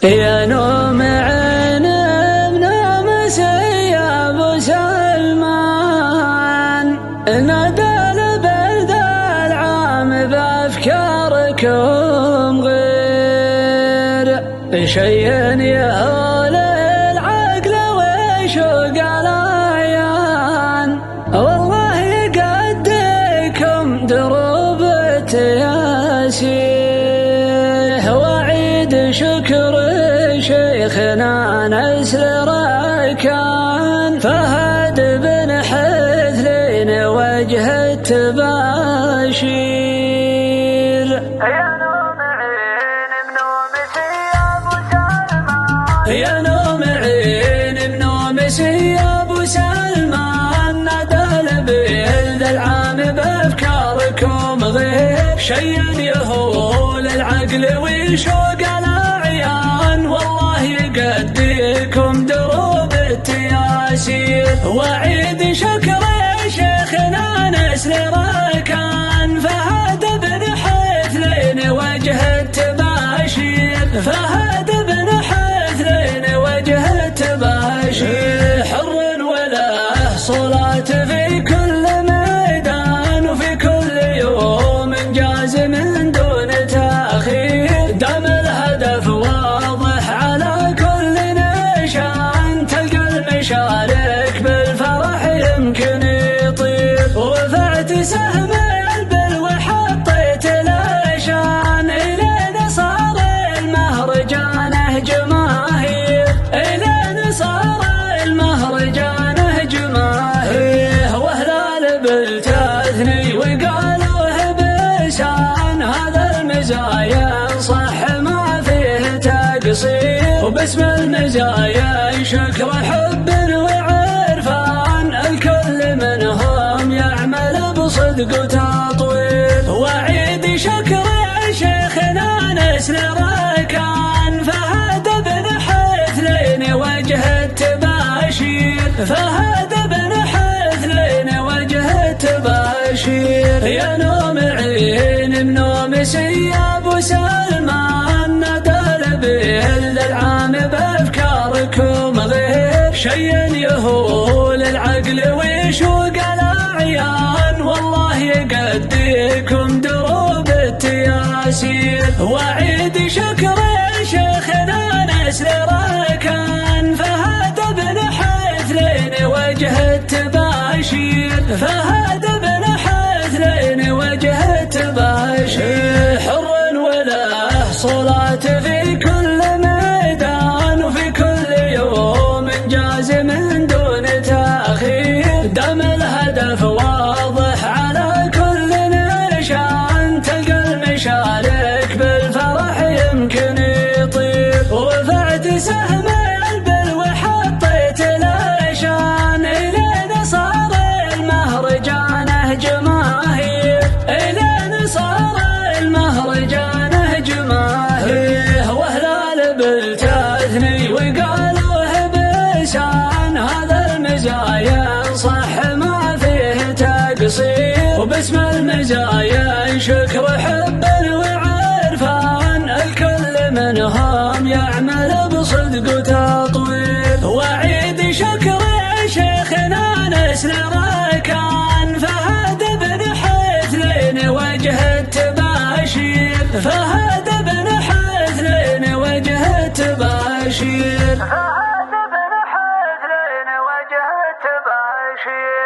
يا نوم عين بنوم يا ابو سلمان، نادى البرد العام بافكاركم غير شيء يهول العقل ويشوق الاعيان. والله يقديكم دروب التياسير، وعيد شكر شيخنا نسل ركان فهد بن حثلين وجه التباشير. يا نوم عين بنومس يا ابو سلمان، يا نوم عين بنومس يا ابو سلمان، نادى البلد العام بافكاركم غير شيء يهول العقل ويشوق الاعيان. والله يقديكم دروب التياسير، وعيد شكر شيخنا نسل ركان فهد بن حثلين وجه التباشير. فهد بن حثلين وجه التباشير، حر وله صلاة في كل ميدان وفي كل يوم جازم دون تأخير. دام الهدف واضح على كل نشان، تلقى المشارك بالفرح يمكن يطير. ورفعت سهم البلو وحطيت الاشان، الين صار المهرجان جماهير. الين صار المهرجان جماهير، وهلال بالتثني وقالوه بلسان. هذا المزايا صح ما فيه تقصير، وباسم المزايا شكر حب وعرفان. الكل منهم يعمل بصدق وتطوير، وعيد شكر شيخنا نسل ركان فهد بن حثلين وجه التباشير. فهد بن حثلين وجه التباشير. يا نوم عين بنومس يا ابو سلمان، نادى البلد العام بافكاركم غير شيء يهول العقل ويشوق الاعيان. والله يقديكم دروب التياسير، وعيد شكر شيخنا نسل ركان فهد بن حثلين وجه التباشير. فهد بن حثلين وجه التباشير، حر وله صلاة في كل ميدان وفي كل يوم جازم دون تأخير. دام الهدف واضح على كل نشان، تلقى المشارك بالفرح يمكن يطير. ورفعت سهم البلو وحطيت الاشان، الين صار المهرجان جماهير. الين صار المهرجان جماهير، وهلال بالتثني وقالوه بلسان. هذا المزايا صح ما فيه تقصير، وباسم المزايا شكر حب وعرفان. الكل منهم يعمل بصدق وتطوير، وعيد شكر شيخنا نسل ركان فهد بن حثلين وجه التباشير. فهد بن حثلين وجه التباشير. فهد بن حثلين وجه التباشير.